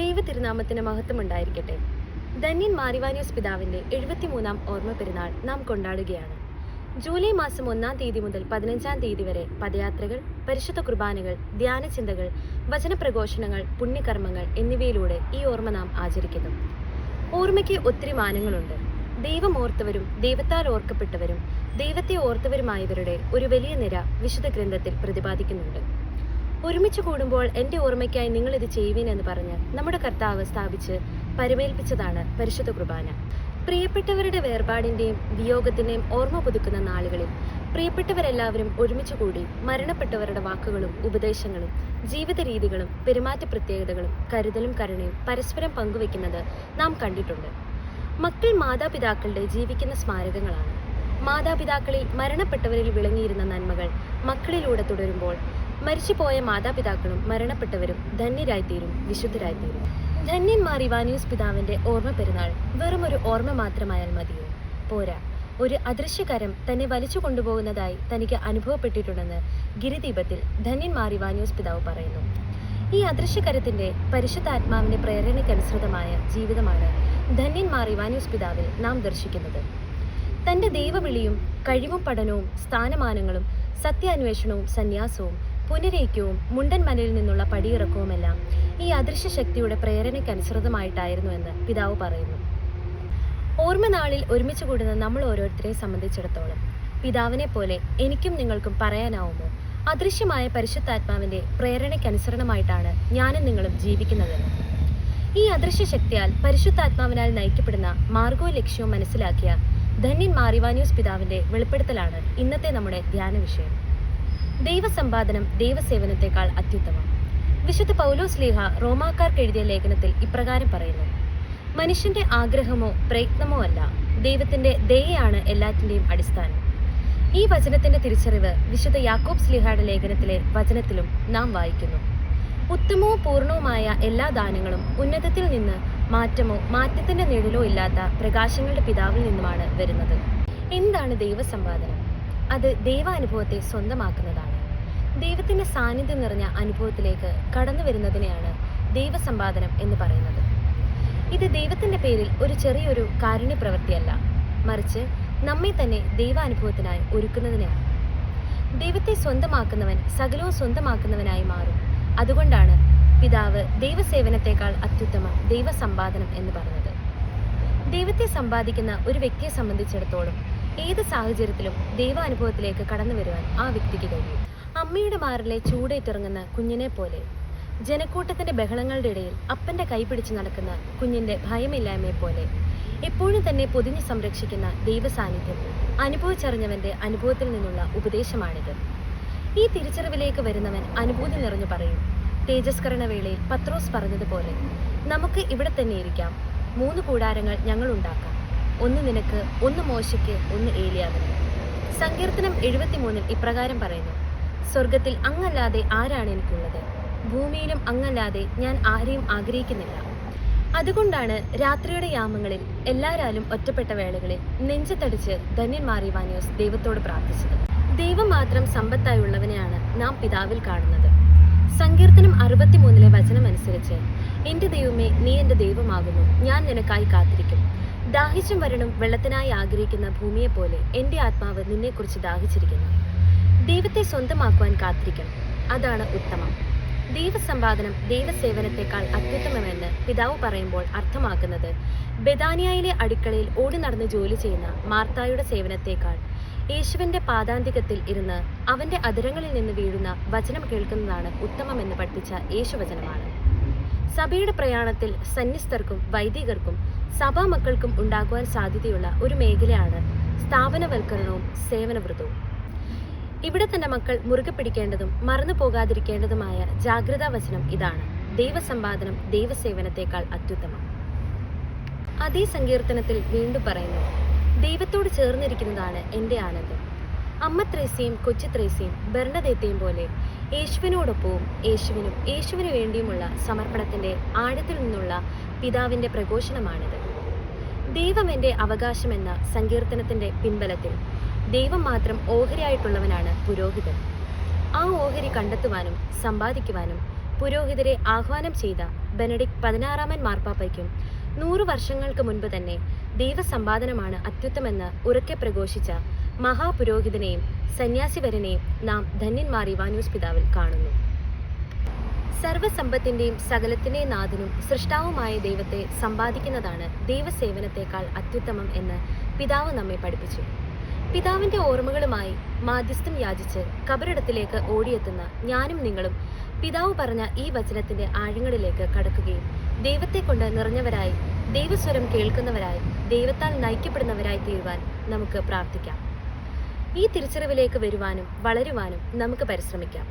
ദൈവ തിരുനാമത്തിന് മഹത്വമുണ്ടായിരിക്കട്ടെ. ധന്യൻ മാറിവാനിയോസ് പിതാവിന്റെ 73-ാം ഓർമ്മ പെരുന്നാൾ നാം കൊണ്ടാടുകയാണ്. ജൂലൈ മാസം 1-ാം തീയതി മുതൽ 15-ാം തീയതി വരെ പദയാത്രകൾ, പരിശുദ്ധ കുർബാനകൾ, ധ്യാനചിന്തകൾ, വചനപ്രഘോഷണങ്ങൾ, പുണ്യകർമ്മങ്ങൾ എന്നിവയിലൂടെ ഈ ഓർമ്മ നാം ആചരിക്കുന്നു. ഓർമ്മയ്ക്ക് ഒത്തിരി മാനങ്ങളുണ്ട്. ദൈവം ഓർത്തവരും ദൈവത്താൽ ഓർക്കപ്പെട്ടവരും ദൈവത്തെ ഓർത്തവരുമായവരുടെ ഒരു വലിയ നിര വിശുദ്ധ ഗ്രന്ഥത്തിൽ പ്രതിപാദിക്കുന്നുണ്ട്. ഒരുമിച്ച് കൂടുമ്പോൾ എൻ്റെ ഓർമ്മയ്ക്കായി നിങ്ങളിത് ചെയ്യുവിൻ എന്ന് പറഞ്ഞ് നമ്മുടെ കർത്താവ് സ്ഥാപിച്ച് പരമേൽപ്പിച്ചതാണ് പരിശുദ്ധ കുർബാന. പ്രിയപ്പെട്ടവരുടെ വേർപാടിൻ്റെയും വിയോഗത്തിൻ്റെയും ഓർമ്മ പുതുക്കുന്ന നാളുകളിൽ പ്രിയപ്പെട്ടവരെല്ലാവരും ഒരുമിച്ച് കൂടി മരണപ്പെട്ടവരുടെ വാക്കുകളും ഉപദേശങ്ങളും ജീവിത രീതികളും പെരുമാറ്റ പ്രത്യേകതകളും കരുതലും കരുണയും പരസ്പരം പങ്കുവെക്കുന്നത് നാം കണ്ടിട്ടുണ്ട്. മക്കൾ മാതാപിതാക്കളുടെ ജീവിക്കുന്ന സ്മാരകങ്ങളാണ്. മാതാപിതാക്കളിൽ മരണപ്പെട്ടവരിൽ വിളങ്ങിയിരുന്ന നന്മകൾ മക്കളിലൂടെ തുടരുമ്പോൾ മരിച്ചുപോയ മാതാപിതാക്കളും മരണപ്പെട്ടവരും ധന്യരായിത്തീരും, വിശുദ്ധരായിത്തീരും. ധന്യൻ മാറിവാനിയോസ് പിതാവിന്റെ ഓർമ്മ പെരുന്നാൾ വെറും ഒരു ഓർമ്മ മാത്രമായാൽ മതിയോ? പോരാ, ഒരു അദൃശ്യകരം തന്നെ വലിച്ചു കൊണ്ടുപോകുന്നതായി തനിക്ക് അനുഭവപ്പെട്ടിട്ടുണ്ടെന്ന് ഗിരിദീപത്തിൽ ധന്യൻ മാറിവാനിയോസ് പിതാവ് പറയുന്നു. ഈ അദൃശ്യകരത്തിന്റെ പരിശുദ്ധാത്മാവിന്റെ പ്രേരണയ്ക്കനുസൃതമായ ജീവിതമാണ് ധന്യൻ മാറിവാനിയോസ് പിതാവിൽ നാം ദർശിക്കുന്നത്. തന്റെ ദൈവവിളിയും കഴിവും പഠനവും സ്ഥാനമാനങ്ങളും സത്യാന്വേഷണവും സന്യാസവും പുനരൈക്യവും മുണ്ടൻ മലയിൽ നിന്നുള്ള പടിയിറക്കവുമെല്ലാം ഈ അദൃശ്യ ശക്തിയുടെ പ്രേരണയ്ക്കനുസൃതമായിട്ടായിരുന്നു എന്ന് പിതാവ് പറയുന്നു. ഓർമ്മനാളിൽ ഒരുമിച്ച് കൂടുന്ന നമ്മൾ ഓരോരുത്തരെയും സംബന്ധിച്ചിടത്തോളം പിതാവിനെ പോലെ എനിക്കും നിങ്ങൾക്കും പറയാനാവുമോ, അദൃശ്യമായ പരിശുദ്ധാത്മാവിന്റെ പ്രേരണയ്ക്കനുസരണമായിട്ടാണ് ഞാനും നിങ്ങളും ജീവിക്കുന്നതെന്ന്? ഈ അദൃശ്യ ശക്തിയാൽ പരിശുദ്ധാത്മാവിനാൽ നയിക്കപ്പെടുന്ന മാർഗവും ലക്ഷ്യവും മനസ്സിലാക്കിയ ധന്യൻ മാറിവാനിയോസ് പിതാവിന്റെ വെളിപ്പെടുത്തലാണ് ഇന്നത്തെ നമ്മുടെ ധ്യാന വിഷയം. ദൈവസമ്പാദനം ദൈവസേവനത്തെക്കാൾ അത്യുത്തമം. വിശുദ്ധ പൗലോസ് ശ്ലീഹ റോമാക്കാർക്ക് എഴുതിയ ലേഖനത്തിൽ ഇപ്രകാരം പറയുന്നു: മനുഷ്യന്റെ ആഗ്രഹമോ പ്രയത്നമോ അല്ല, ദൈവത്തിന്റെ ദയയാണ് എല്ലാറ്റിന്റെയും അടിസ്ഥാനം. ഈ വചനത്തിന്റെ തിരിച്ചറിവ് വിശുദ്ധ യാക്കോബ് ശ്ലീഹയുടെ ലേഖനത്തിലെ വചനത്തിലും നാം വായിക്കുന്നു. ഉത്തമവും പൂർണ്ണവുമായ എല്ലാ ദാനങ്ങളും ഉന്നതത്തിൽ നിന്ന് മാറ്റമോ മാറ്റത്തിന്റെ നിഴലോ ഇല്ലാത്ത പ്രകാശങ്ങളുടെ പിതാവിൽ നിന്നുമാണ് വരുന്നത്. എന്താണ് ദൈവസമ്പാദനം? അത് ദൈവാനുഭവത്തെ സ്വന്തമാക്കുന്നതാണ്. ദൈവത്തിന്റെ സാന്നിധ്യം നിറഞ്ഞ അനുഭവത്തിലേക്ക് കടന്നു വരുന്നതിനെയാണ് ദൈവസമ്പാദനം എന്ന് പറയുന്നത്. ഇത് ദൈവത്തിന്റെ പേരിൽ ഒരു ചെറിയൊരു കാരുണ്യപ്രവൃത്തിയല്ല, മറിച്ച് നമ്മെ തന്നെ ദൈവാനുഭവത്തിനായി ഒരുക്കുന്നതിനെയാണ്. ദൈവത്തെ സ്വന്തമാക്കുന്നവൻ സകലവും സ്വന്തമാക്കുന്നവനായി മാറും. അതുകൊണ്ടാണ് പിതാവ് ദൈവസേവനത്തെക്കാൾ അത്യുത്തമം ദൈവസമ്പാദനം എന്ന് പറഞ്ഞത്. ദൈവത്തെ സമ്പാദിക്കുന്ന ഒരു വ്യക്തിയെ സംബന്ധിച്ചിടത്തോളം ഏത് സാഹചര്യത്തിലും ദൈവാനുഭവത്തിലേക്ക് കടന്നു വരുവാൻ ആ വ്യക്തിക്ക് കഴിയും. അമ്മയുടെ മാറിലെ ചൂടേറ്റിറങ്ങുന്ന കുഞ്ഞിനെ പോലെ, ജനക്കൂട്ടത്തിന്റെ ബഹളങ്ങളുടെ ഇടയിൽ അപ്പന്റെ കൈ പിടിച്ച് നടക്കുന്ന കുഞ്ഞിന്റെ ഭയമില്ലായ്മയെ പോലെ എപ്പോഴും തന്നെ പൊതിഞ്ഞ് സംരക്ഷിക്കുന്ന ദൈവസാന്നിധ്യം അനുഭവിച്ചറിഞ്ഞവന്റെ അനുഭവത്തിൽ നിന്നുള്ള ഉപദേശമാണിത്. ഈ തിരിച്ചറിവിലേക്ക് വരുന്നവൻ അനുഭൂതി നിറഞ്ഞു പറയും. തേജസ്കരണ വേളയിൽ പത്രോസ് പറഞ്ഞതുപോലെ, നമുക്ക് ഇവിടെ തന്നെ ഇരിക്കാം, 3 കൂടാരങ്ങൾ ഞങ്ങൾ ഉണ്ടാക്കാം, ഒന്ന് നിനക്ക്, ഒന്ന് മോശയ്ക്ക്, ഒന്ന് ഏലിയാവിന്. സങ്കീർത്തനം 73 ഇപ്രകാരം പറയുന്നു: സ്വർഗത്തിൽ അങ്ങല്ലാതെ ആരാണ് എനിക്കുള്ളത്, ഭൂമിയിലും അങ്ങല്ലാതെ ഞാൻ ആരെയും ആഗ്രഹിക്കുന്നില്ല. അതുകൊണ്ടാണ് രാത്രിയുടെ യാമങ്ങളിൽ എല്ലാരാലും ഒറ്റപ്പെട്ട വേളകളിൽ നെഞ്ചത്തടിച്ച് ധന്യൻ മാറിവാനിയോസ് ദൈവത്തോട് പ്രാർത്ഥിച്ചത്. ദൈവം മാത്രം സമ്പത്തായുള്ളവനെയാണ് നാം പിതാവിൽ കാണുന്നത്. സങ്കീർത്തനം 63 വചനമനുസരിച്ച്, എൻ്റെ ദൈവമേ, നീ എൻ്റെ ദൈവമാകുന്നു, ഞാൻ നിനക്കായി കാത്തിരിക്കും. ദാഹിച്ചും വരനും വെള്ളത്തിനായി ആഗ്രഹിക്കുന്ന ഭൂമിയെപ്പോലെ എൻ്റെ ആത്മാവ് നിന്നെക്കുറിച്ച് ദാഹിച്ചിരിക്കുന്നു. ദൈവത്തെ സ്വന്തമാക്കുവാൻ കാത്തിരിക്കണം, അതാണ് ഉത്തമം. ദൈവസമ്പാദനം ദൈവസേവനത്തെക്കാൾ അത്യുത്തമമെന്ന് പിതാവ് പറയുമ്പോൾ അർത്ഥമാക്കുന്നത് ബെഥാനിയയിലെ അടുക്കളയിൽ ഓടി നടന്ന് ജോലി ചെയ്യുന്ന മാർത്തായുടെ സേവനത്തെക്കാൾ യേശുവിന്റെ പാദാന്തികത്തിൽ ഇരുന്ന് അവന്റെ അധരങ്ങളിൽ നിന്ന് വീഴുന്ന വചനം കേൾക്കുന്നതാണ് ഉത്തമമെന്ന് പഠിപ്പിച്ച യേശുവചനമാണ്. സഭയുടെ പ്രയാണത്തിൽ സന്യസ്തർക്കും വൈദികർക്കും സഭാമക്കൾക്കും ഉണ്ടാകുവാൻ സാധ്യതയുള്ള ഒരു മേഖലയാണ് സ്ഥാപനവൽക്കരണവും സേവനവ്രതവും. ഇവിടെ തന്നെ മക്കൾ മുറുകെ പിടിക്കേണ്ടതും മറന്നു പോകാതിരിക്കേണ്ടതുമായ ജാഗ്രതാ വചനം ഇതാണ്: ദൈവസമ്പാദനം ദൈവസേവനത്തെക്കാൾ അത്യുത്തമം. അതേ സങ്കീർത്തനത്തിൽ വീണ്ടും പറയുന്നു: ദൈവത്തോട് ചേർന്നിരിക്കുന്നതാണ് എൻ്റെ ആനന്ദം. അമ്മ ത്രേസ്യയും കൊച്ചു ത്രേസ്യയും ബെർണദേത്തയും പോലെ യേശുവിനോടൊപ്പവും യേശുവിനും യേശുവിനു വേണ്ടിയുമുള്ള സമർപ്പണത്തിന്റെ ആഴത്തിൽ നിന്നുള്ള പിതാവിന്റെ പ്രഘോഷണമാണിത്. ദൈവം എൻ്റെ അവകാശമെന്ന സങ്കീർത്തനത്തിന്റെ പിൻബലത്തിൽ ദൈവം മാത്രം ഓഹരിയായിട്ടുള്ളവനാണ് പുരോഹിതൻ. ആ ഓഹരി കണ്ടെത്തുവാനും സമ്പാദിക്കുവാനും പുരോഹിതരെ ആഹ്വാനം ചെയ്ത ബെനഡിക്ട് 16 മാർപ്പാപ്പയ്ക്കും 100 വർഷങ്ങൾക്ക് മുൻപ് തന്നെ ദൈവസമ്പാദനമാണ് അത്യുത്തമെന്ന് ഉറക്കെ പ്രഘോഷിച്ച മഹാപുരോഹിതനെയും സന്യാസിവരനെയും നാം ധന്യന്മാർ ഇവാനിയോസ് പിതാവിൽ കാണുന്നു. സർവസമ്പത്തിന്റെയും സകലത്തിന്റെയും നാഥനും സൃഷ്ടാവുമായ ദൈവത്തെ സമ്പാദിക്കുന്നതാണ് ദൈവസേവനത്തെക്കാൾ അത്യുത്തമം എന്ന് പിതാവ് നമ്മെ പഠിപ്പിച്ചു. പിതാവിന്റെ ഓർമ്മകളുമായി മാധ്യസ്ഥം യാചിച്ച് കബറിടത്തിലേക്ക് ഓടിയെത്തുന്ന ഞാനും നിങ്ങളും പിതാവ് പറഞ്ഞ ഈ വചനത്തിന്റെ ആഴങ്ങളിലേക്ക് കടക്കുകയും ദൈവത്തെ കൊണ്ട് നിറഞ്ഞവരായി, ദൈവസ്വരം കേൾക്കുന്നവരായി, ദൈവത്താൽ നയിക്കപ്പെടുന്നവരായി തീരുവാൻ നമുക്ക് പ്രാർത്ഥിക്കാം. ഈ തിരിച്ചറിവിലേക്ക് വരുവാനും വളരുവാനും നമുക്ക് പരിശ്രമിക്കാം.